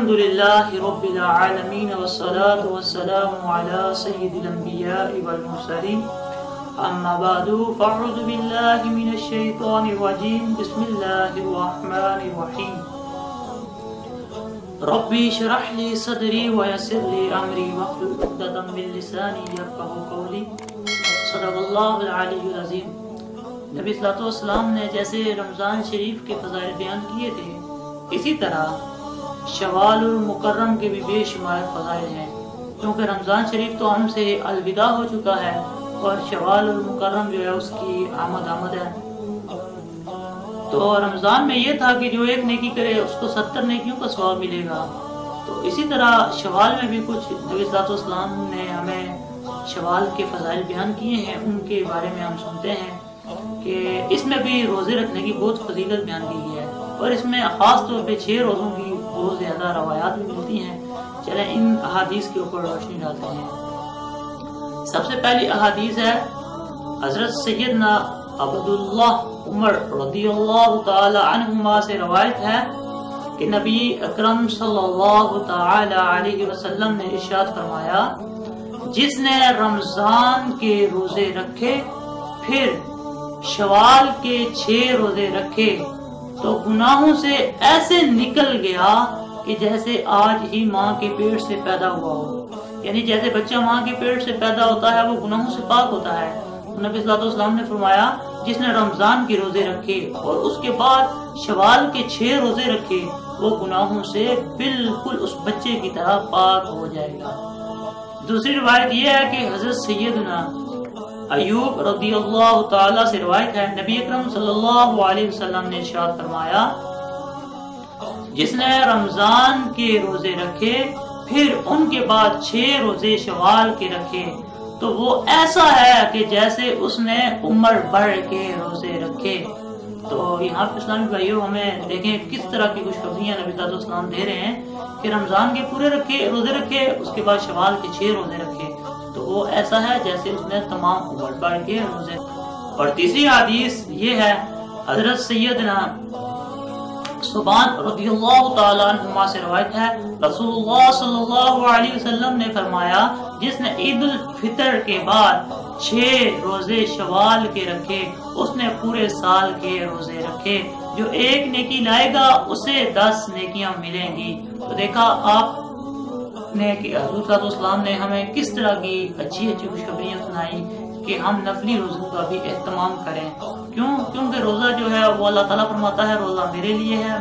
الحمدللہ رب العالمین والصلاة والسلام علی سید الانبیاء والمرسلین اما بعد فاعوذ باللہ من الشیطان الرجیم بسم اللہ الرحمن الرحیم ربی اشرح لی صدری ویسر لی امری واحلل عقدۃ من لسانی یفقہوا قولی صدق اللہ العلی العظیم۔ نبی صلی اللہ علیہ وسلم نے جیسے رمضان شریف کے فضائل بیان کیے تھے، اسی طرح شوال المکرم کے بھی بے شمار فضائل ہیں، کیونکہ رمضان شریف تو ہم سے الوداع ہو چکا ہے اور شوال المکرم جو ہے اس کی آمد ہے۔ تو رمضان میں یہ تھا کہ جو ایک نیکی کرے اس کو 70 نیکیوں کا ثواب ملے گا۔ تو اسی طرح شوال میں بھی کچھ نبی صلی اللہ علیہ وسلم نے ہمیں شوال کے فضائل بیان کیے ہیں، ان کے بارے میں ہم سنتے ہیں کہ اس میں بھی روزے رکھنے کی بہت فضیلت بیان کی ہے، اور اس میں خاص طور پہ 6 روزوں کی بہت زیادہ روایات بھی ملتی ہیں۔ چلیں ان احادیث کے اوپر روشنی ڈالتے ہیں۔ سب سے پہلی احادیث ہے حضرت سیدنا عبداللہ عمر رضی اللہ تعالی عنہما سے روایت ہے کہ نبی اکرم صلی اللہ تعالی علیہ وسلم نے ارشاد فرمایا، جس نے رمضان کے روزے رکھے پھر شوال کے 6 روزے رکھے تو گناہوں سے ایسے نکل گیا کہ جیسے آج ہی ماں کے پیٹ سے پیدا ہوا ہو۔ یعنی جیسے بچہ ماں کے پیٹ سے پیدا ہوتا ہے وہ گناہوں سے پاک ہوتا ہے۔ نبی صلی اللہ علیہ وسلم نے فرمایا، جس نے رمضان کے روزے رکھے اور اس کے بعد شوال کے 6 روزے رکھے وہ گناہوں سے بالکل اس بچے کی طرح پاک ہو جائے گا۔ دوسری روایت یہ ہے کہ حضرت سیدنا ایوب رضی اللہ تعالیٰ سے روایت ہے، نبی اکرم صلی اللہ علیہ وسلم نے ارشاد فرمایا، جس نے رمضان کے روزے رکھے پھر ان کے بعد 6 روزے شوال کے رکھے تو وہ ایسا ہے کہ جیسے اس نے عمر بھر کے روزے رکھے۔ تو یہاں پہ اسلامی بھائیوں ہمیں دیکھیں کس طرح کی خوشخبریاں نبی صلی اللہ علیہ وسلم دے رہے ہیں کہ رمضان کے پورے روزے رکھے، اس کے بعد شوال کے 6 روزے رکھے تو وہ ایسا ہے جیسے اس نے تمام عمر بھر کے روزے۔ اور تیسری حدیث یہ ہے، حضرت سیدنا ثوبان رضی اللہ تعالیٰ عنہما سے روایت ہے، رسول اللہ صلی اللہ علیہ وسلم نے فرمایا، جس نے عید الفطر کے بعد 6 روزے شوال کے رکھے اس نے پورے سال کے روزے رکھے، جو ایک نیکی لائے گا اسے 10 نیکیاں ملیں گی۔ تو دیکھا آپ نے کہ حضور صلی اللہ علیہ وسلم نے ہمیں کس طرح کی اچھی خوشخبریاں سنائی کہ ہم نفلی روزوں کا بھی اہتمام کریں۔ کیونکہ روزہ جو ہے وہ اللہ تعالیٰ فرماتا ہے روزہ میرے لیے ہے،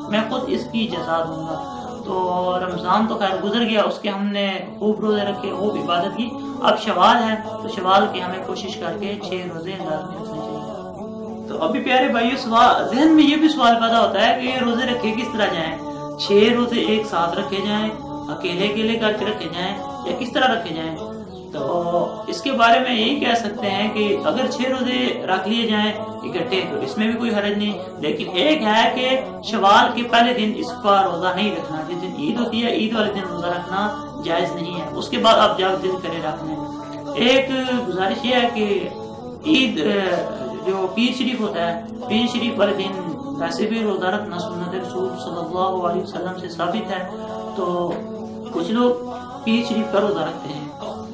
میں خود اس کی جزا دوں گا۔ تو رمضان تو خیر گزر گیا، اس کے ہم نے خوب روزے رکھے، خوب عبادت کی۔ اب شوال ہے تو شوال کے ہمیں کوشش کر کے 6 روزے لازمی رکھنے چاہیے۔ تو ابھی پیارے بھائیو ذہن میں یہ بھی سوال پیدا ہوتا ہے کہ یہ روزے رکھے کس طرح جائیں؟ 6 روزے ایک ساتھ رکھے جائیں، اکیلے کر کے رکھے جائیں، یا کس طرح رکھے جائیں؟ تو اس کے بارے میں یہی کہہ سکتے ہیں کہ اگر 6 روزے رکھ لیے جائیں اکٹھے تو اس میں بھی کوئی حرج نہیں، لیکن ایک ہے کہ شوال کے پہلے دن اس کا روزہ نہیں رکھنا، جس دن عید ہوتی ہے عید والے دن روزہ رکھنا جائز نہیں ہے، اس کے بعد آپ جب دل کرے رکھ لیں۔ ایک گزارش یہ ہے کہ عید جو پیر شریف ہوتا ہے، پیر شریف والے دن ویسے بھی روزہ رکھنا سنت رسول صلی اللہ علیہ وسلم سے ثابت ہے، تو کچھ لوگ پیر شریف کا روزہ رکھتے ہیں،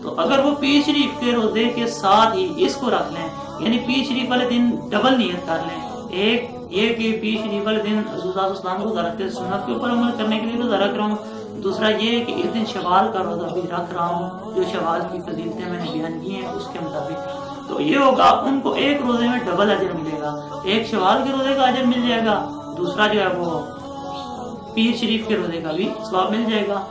تو اگر وہ پیر شریف کے روزے کے ساتھ ہی اس کو رکھ لیں، یعنی پیر شریف والے دن ڈبل نیت کر لیں، ایک یہ کہ پیر شریف والے دن حضور صلی اللہ علیہ وسلم روزہ رکھتے سنت کے اوپر عمل کرنے کے لیے روزہ رکھ رہا ہوں، دوسرا یہ کہ اس دن شوال کا روزہ بھی رکھ رہا ہوں، جو شوال کی فضیلتیں میں نے بیان کی ہیں اس کے مطابق، تو یہ ہوگا ان کو ایک روزے میں ڈبل اجر ملے گا، ایک شوال کے روزے کا اجر مل جائے گا، دوسرا جو ہے وہ پیر شریف کے روزے کا بھی ثواب مل جائے گا۔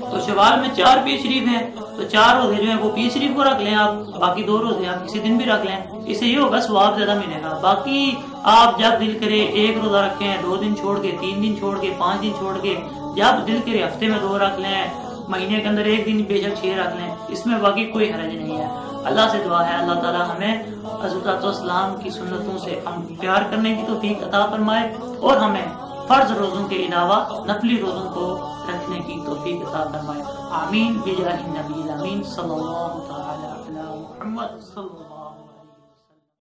تو شوال میں 4 پیر شریف ہیں تو 4 روزے جو ہیں وہ پیر شریف کو رکھ لیں آپ، باقی 2 روزے آپ کسی دن بھی رکھ لیں، اس سے یہ ہوگا ثواب زیادہ ملے گا۔ باقی آپ جب دل کرے ایک روزہ رکھیں، 2 دن چھوڑ کے، 3 دن چھوڑ کے، 5 دن چھوڑ کے، جب دل کرے ہفتے میں 2 رکھ لیں، مہینے کے اندر 1 دن بے شک 6 رکھ لیں، اس میں باقی کوئی حرج نہیں ہے۔ اللہ سے دعا ہے اللہ تعالیٰ ہمیں حضرت السلام کی سنتوں سے ہم پیار کرنے کی توفیق عطا فرمائے اور ہمیں فرض روزوں کے علاوہ نفلی روزوں کو رکھنے کی توفیق عطا فرمائے۔ آمین بجاہ النبی الامین صلی اللہ تعالی علی محمد صلی اللہ